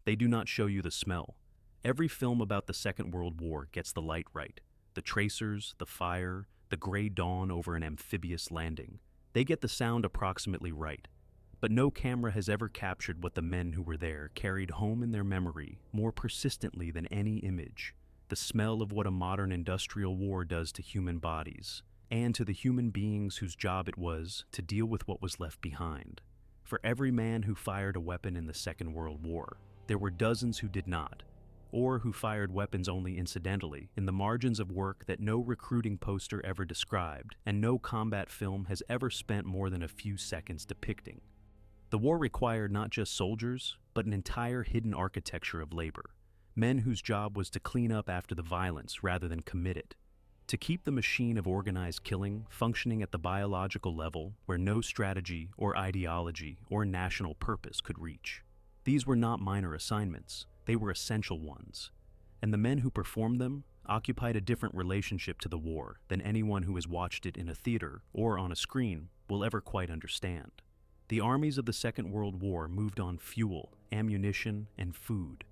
They do not show you the smell. Every film about the Second World War gets the light right. The tracers, the fire, the gray dawn over an amphibious landing. They get the sound approximately right. But no camera has ever captured what the men who were there carried home in their memory more persistently than any image. The smell of what a modern industrial war does to human bodies, and to the human beings whose job it was to deal with what was left behind. For every man who fired a weapon in the Second World War, there were dozens who did not, or who fired weapons only incidentally in the margins of work that no recruiting poster ever described and no combat film has ever spent more than a few seconds depicting. The war required not just soldiers, but an entire hidden architecture of labor, men whose job was to clean up after the violence rather than commit it, to keep the machine of organized killing functioning at the biological level where no strategy or ideology or national purpose could reach. These were not minor assignments, they were essential ones, and the men who performed them occupied a different relationship to the war than anyone who has watched it in a theater or on a screen will ever quite understand. The armies of the Second World War moved on fuel, ammunition, and food,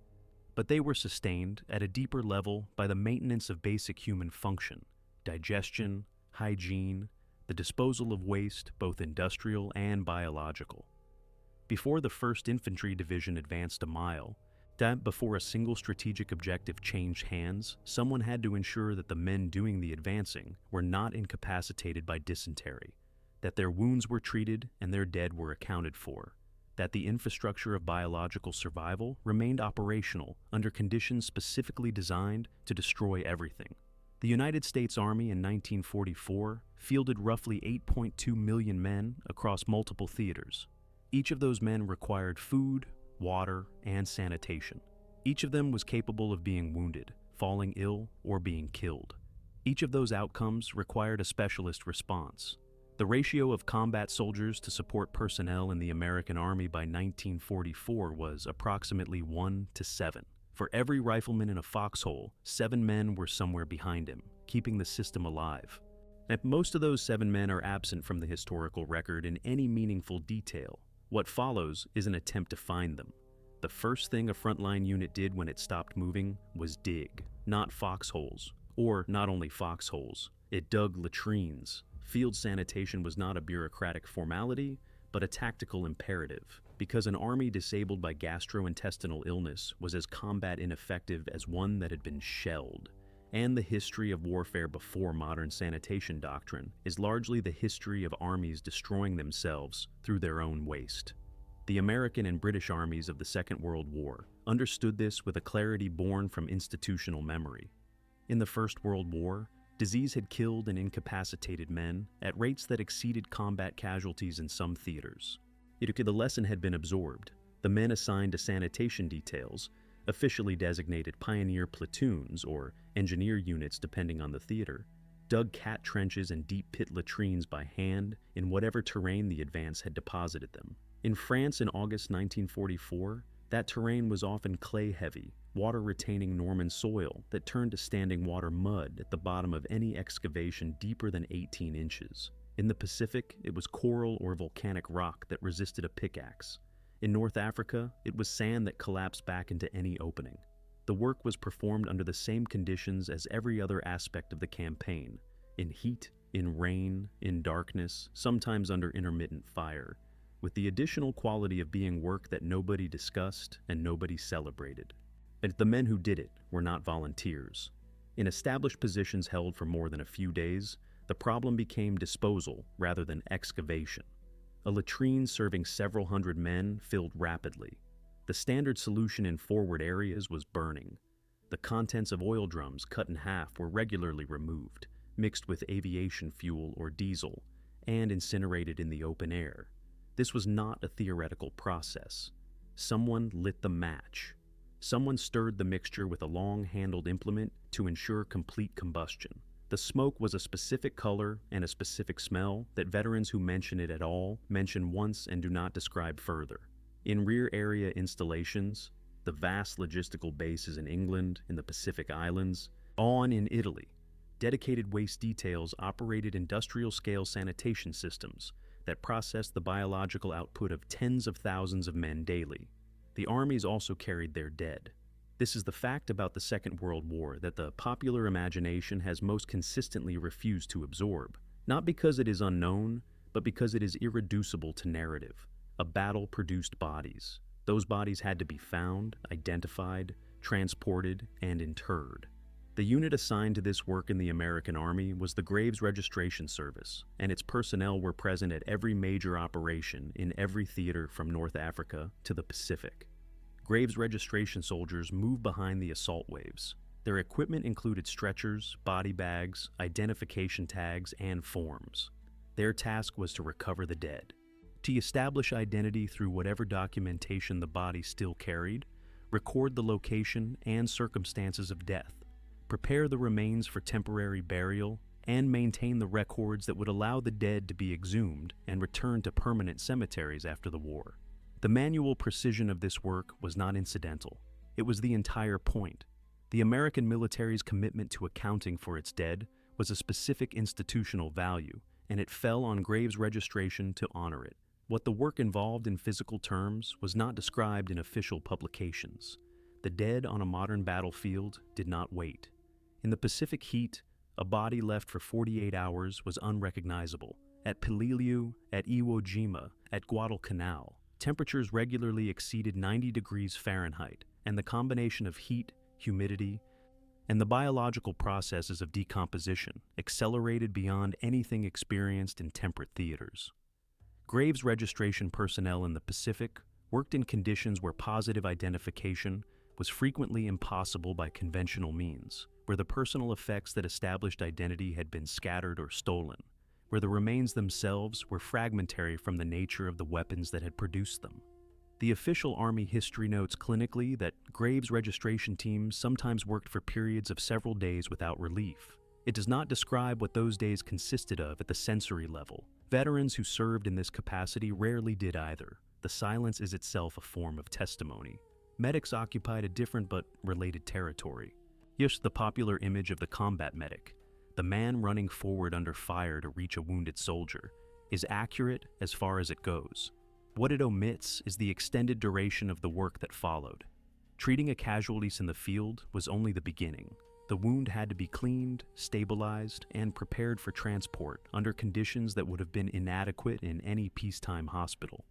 but they were sustained at a deeper level by the maintenance of basic human function, digestion, hygiene, the disposal of waste, both industrial and biological. Before the 1st Infantry Division advanced a mile, before a single strategic objective changed hands, someone had to ensure that the men doing the advancing were not incapacitated by dysentery, that their wounds were treated and their dead were accounted for, that the infrastructure of biological survival remained operational under conditions specifically designed to destroy everything. The United States Army in 1944 fielded roughly 8.2 million men across multiple theaters. Each of those men required food, water, and sanitation. Each of them was capable of being wounded, falling ill, or being killed. Each of those outcomes required a specialist response. The ratio of combat soldiers to support personnel in the American Army by 1944 was approximately 1 to 7. For every rifleman in a foxhole, 7 men were somewhere behind him, keeping the system alive. And most of those 7 men are absent from the historical record in any meaningful detail. What follows is an attempt to find them. The first thing a frontline unit did when it stopped moving was dig, not foxholes, or not only foxholes, it dug latrines. Field sanitation was not a bureaucratic formality, but a tactical imperative, because an army disabled by gastrointestinal illness was as combat ineffective as one that had been shelled. And the history of warfare before modern sanitation doctrine is largely the history of armies destroying themselves through their own waste. The American and British armies of the Second World War understood this with a clarity born from institutional memory. In the First World War, disease had killed and incapacitated men at rates that exceeded combat casualties in some theaters. Yet the lesson had been absorbed. The men assigned to sanitation details, officially designated pioneer platoons or engineer units depending on the theater, dug cat trenches and deep pit latrines by hand in whatever terrain the advance had deposited them. In France in August 1944, that terrain was often clay-heavy, water-retaining Norman soil that turned to standing water mud at the bottom of any excavation deeper than 18 inches. In the Pacific, it was coral or volcanic rock that resisted a pickaxe. In North Africa, it was sand that collapsed back into any opening. The work was performed under the same conditions as every other aspect of the campaign, in heat, in rain, in darkness, sometimes under intermittent fire, with the additional quality of being work that nobody discussed and nobody celebrated. But the men who did it were not volunteers. In established positions held for more than a few days, the problem became disposal rather than excavation. A latrine serving several hundred men filled rapidly. The standard solution in forward areas was burning. The contents of oil drums cut in half were regularly removed, mixed with aviation fuel or diesel, and incinerated in the open air. This was not a theoretical process. Someone lit the match. Someone stirred the mixture with a long-handled implement to ensure complete combustion. The smoke was a specific color and a specific smell that veterans who mention it at all mention once and do not describe further. In rear area installations, the vast logistical bases in England, in the Pacific Islands, on in Italy, dedicated waste details operated industrial-scale sanitation systems that processed the biological output of tens of thousands of men daily. the armies also carried their dead. This is the fact about the Second World War that the popular imagination has most consistently refused to absorb, not because it is unknown, but because it is irreducible to narrative. A battle produced bodies. Those bodies had to be found, identified, transported, and interred. The unit assigned to this work in the American Army was the Graves Registration Service, and its personnel were present at every major operation in every theater from North Africa to the Pacific. Graves registration soldiers moved behind the assault waves. Their equipment included stretchers, body bags, identification tags, and forms. Their task was to recover the dead, to establish identity through whatever documentation the body still carried, record the location and circumstances of death, prepare the remains for temporary burial, and maintain the records that would allow the dead to be exhumed and returned to permanent cemeteries after the war. The manual precision of this work was not incidental. It was the entire point. The American military's commitment to accounting for its dead was a specific institutional value, and it fell on Graves registration to honor it. What the work involved in physical terms was not described in official publications. The dead on a modern battlefield did not wait. In the Pacific heat, a body left for 48 hours was unrecognizable. At Peleliu, at Iwo Jima, at Guadalcanal, temperatures regularly exceeded 90 degrees Fahrenheit, and the combination of heat, humidity, and the biological processes of decomposition accelerated beyond anything experienced in temperate theaters. Graves registration personnel in the Pacific worked in conditions where positive identification was frequently impossible by conventional means, where the personal effects that established identity had been scattered or stolen, where the remains themselves were fragmentary from the nature of the weapons that had produced them. The official Army history notes clinically that Graves registration teams sometimes worked for periods of several days without relief. It does not describe what those days consisted of at the sensory level. Veterans who served in this capacity rarely did either. The silence is itself a form of testimony. Medics occupied a different but related territory. Yes, the popular image of the combat medic, the man running forward under fire to reach a wounded soldier, is accurate as far as it goes. What it omits is the extended duration of the work that followed. Treating a casualty in the field was only the beginning. The wound had to be cleaned, stabilized, and prepared for transport under conditions that would have been inadequate in any peacetime hospital.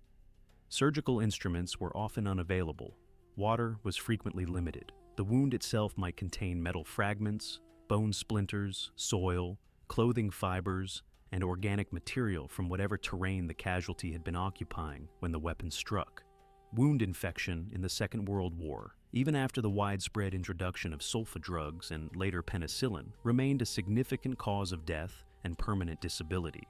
Surgical instruments were often unavailable. Water was frequently limited. The wound itself might contain metal fragments, bone splinters, soil, clothing fibers, and organic material from whatever terrain the casualty had been occupying when the weapon struck. Wound infection in the Second World War, even after the widespread introduction of sulfa drugs and later penicillin, remained a significant cause of death and permanent disability.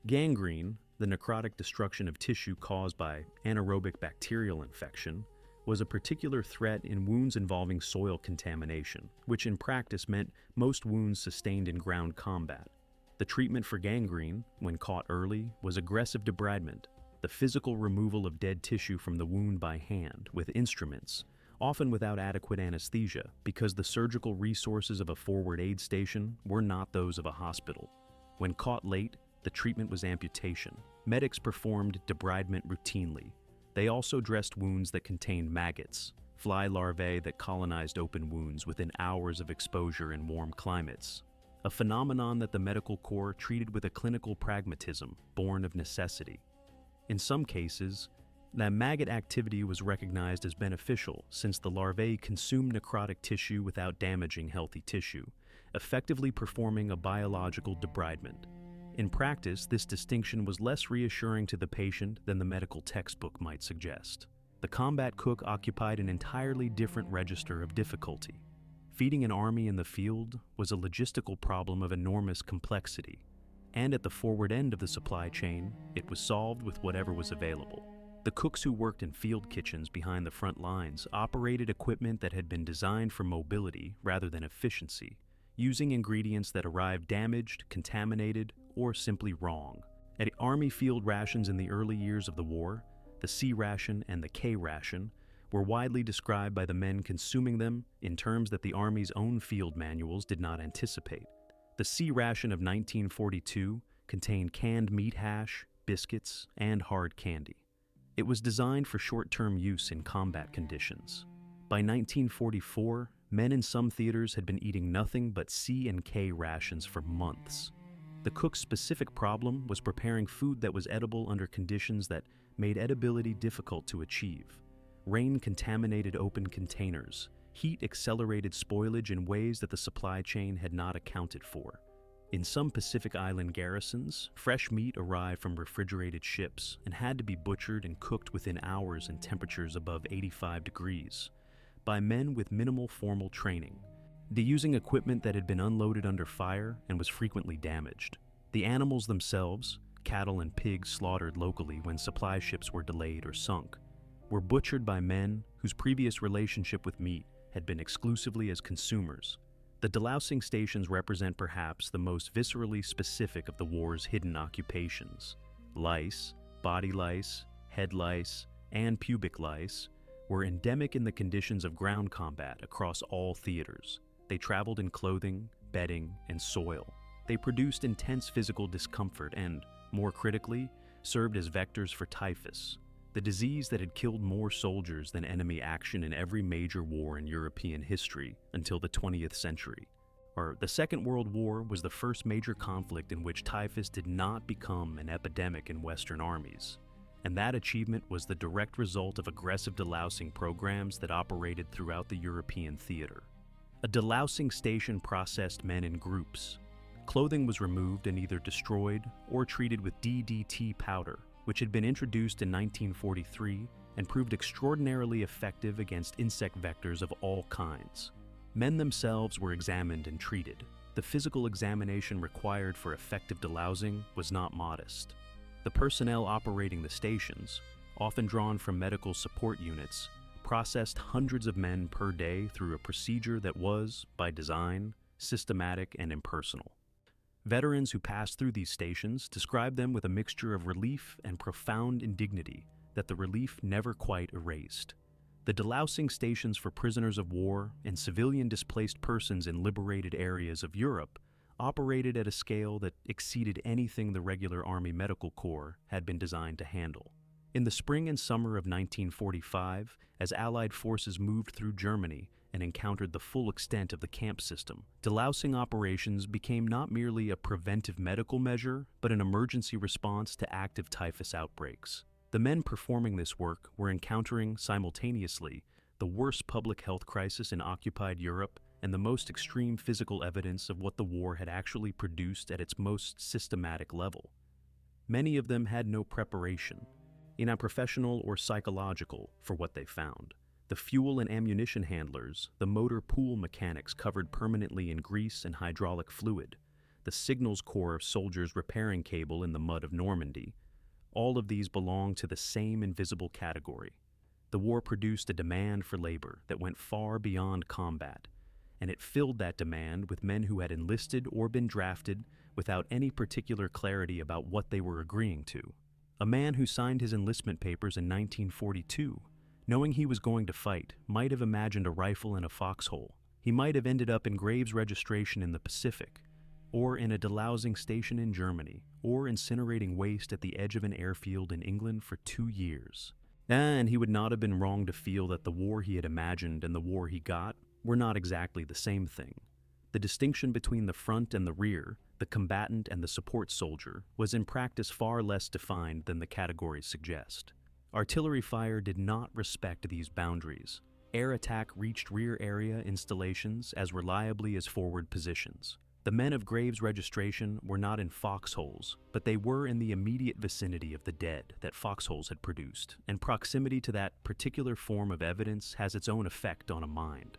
Gangrene, the necrotic destruction of tissue caused by anaerobic bacterial infection, was a particular threat in wounds involving soil contamination, which in practice meant most wounds sustained in ground combat. The treatment for gangrene, when caught early, was aggressive debridement, the physical removal of dead tissue from the wound by hand with instruments, often without adequate anesthesia, because the surgical resources of a forward aid station were not those of a hospital. When caught late, the treatment was amputation. Medics performed debridement routinely. They also dressed wounds that contained maggots, fly larvae that colonized open wounds within hours of exposure in warm climates, a phenomenon that the medical corps treated with a clinical pragmatism born of necessity. In some cases, that maggot activity was recognized as beneficial since the larvae consumed necrotic tissue without damaging healthy tissue, effectively performing a biological debridement. In practice, this distinction was less reassuring to the patient than the medical textbook might suggest. The combat cook occupied an entirely different register of difficulty. Feeding an army in the field was a logistical problem of enormous complexity, and at the forward end of the supply chain, it was solved with whatever was available. The cooks who worked in field kitchens behind the front lines operated equipment that had been designed for mobility rather than efficiency, using ingredients that arrived damaged, contaminated, or simply wrong. At Army field rations in the early years of the war, the C ration and the K ration were widely described by the men consuming them in terms that the Army's own field manuals did not anticipate. The C ration of 1942 contained canned meat hash, biscuits, and hard candy. It was designed for short-term use in combat conditions. By 1944, men in some theaters had been eating nothing but C and K rations for months. The cook's specific problem was preparing food that was edible under conditions that made edibility difficult to achieve. Rain contaminated open containers. Heat accelerated spoilage in ways that the supply chain had not accounted for. In some Pacific Island garrisons, fresh meat arrived from refrigerated ships and had to be butchered and cooked within hours in temperatures above 85 degrees, by men with minimal formal training, using equipment that had been unloaded under fire and was frequently damaged. The animals themselves, cattle and pigs slaughtered locally when supply ships were delayed or sunk, were butchered by men whose previous relationship with meat had been exclusively as consumers. The delousing stations represent perhaps the most viscerally specific of the war's hidden occupations. Lice, body lice, head lice, and pubic lice were endemic in the conditions of ground combat across all theaters. They traveled in clothing, bedding, and soil. They produced intense physical discomfort and, more critically, served as vectors for typhus, the disease that had killed more soldiers than enemy action in every major war in European history until the 20th century. The Second World War was the first major conflict in which typhus did not become an epidemic in Western armies, and that achievement was the direct result of aggressive delousing programs that operated throughout the European theater. A delousing station processed men in groups. Clothing was removed and either destroyed or treated with DDT powder, which had been introduced in 1943 and proved extraordinarily effective against insect vectors of all kinds. Men themselves were examined and treated. The physical examination required for effective delousing was not modest. The personnel operating the stations, often drawn from medical support units, processed hundreds of men per day through a procedure that was, by design, systematic and impersonal. Veterans who passed through these stations described them with a mixture of relief and profound indignity that the relief never quite erased. The delousing stations for prisoners of war and civilian displaced persons in liberated areas of Europe operated at a scale that exceeded anything the regular Army Medical Corps had been designed to handle. In the spring and summer of 1945, as Allied forces moved through Germany and encountered the full extent of the camp system, delousing operations became not merely a preventive medical measure, but an emergency response to active typhus outbreaks. The men performing this work were encountering simultaneously the worst public health crisis in occupied Europe and the most extreme physical evidence of what the war had actually produced at its most systematic level. Many of them had no preparation, either professional or psychological, for what they found. The fuel and ammunition handlers, the motor pool mechanics covered permanently in grease and hydraulic fluid, the signals corps soldiers repairing cable in the mud of Normandy, all of these belong to the same invisible category. The war produced a demand for labor that went far beyond combat, and it filled that demand with men who had enlisted or been drafted without any particular clarity about what they were agreeing to. A man who signed his enlistment papers in 1942, knowing he was going to fight, might have imagined a rifle in a foxhole. He might have ended up in Graves registration in the Pacific, or in a delousing station in Germany, or incinerating waste at the edge of an airfield in England for 2 years. And he would not have been wrong to feel that the war he had imagined and the war he got were not exactly the same thing. The distinction between the front and the rear, the combatant and the support soldier, was in practice far less defined than the categories suggest. Artillery fire did not respect these boundaries. Air attack reached rear area installations as reliably as forward positions. The men of Graves registration were not in foxholes, but they were in the immediate vicinity of the dead that foxholes had produced, and proximity to that particular form of evidence has its own effect on a mind.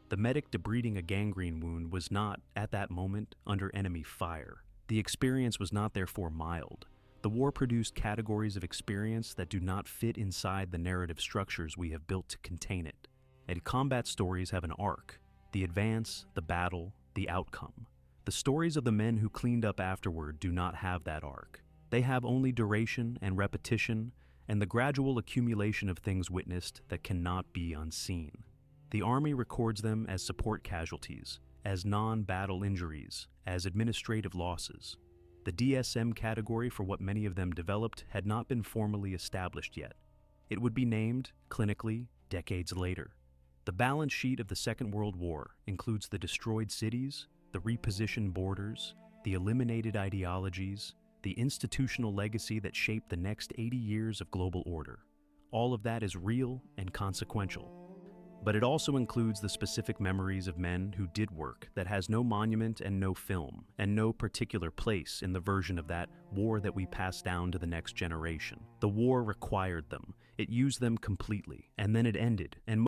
The medic debriding a gangrene wound was not, at that moment, under enemy fire. The experience was not therefore mild. The war produced categories of experience that do not fit inside the narrative structures we have built to contain it. And combat stories have an arc: the advance, the battle, the outcome. The stories of the men who cleaned up afterward do not have that arc. They have only duration and repetition and the gradual accumulation of things witnessed that cannot be unseen. The Army records them as support casualties, as non-battle injuries, as administrative losses. The DSM category for what many of them developed had not been formally established yet. it would be named, clinically, decades later. The balance sheet of the Second World War includes the destroyed cities, the repositioned borders, the eliminated ideologies, the institutional legacy that shaped the next 80 years of global order. All of that is real and consequential. But it also includes the specific memories of men who did work that has no monument and no film, and no particular place in the version of that war that we pass down to the next generation. The war required them, it used them completely, and then it ended, and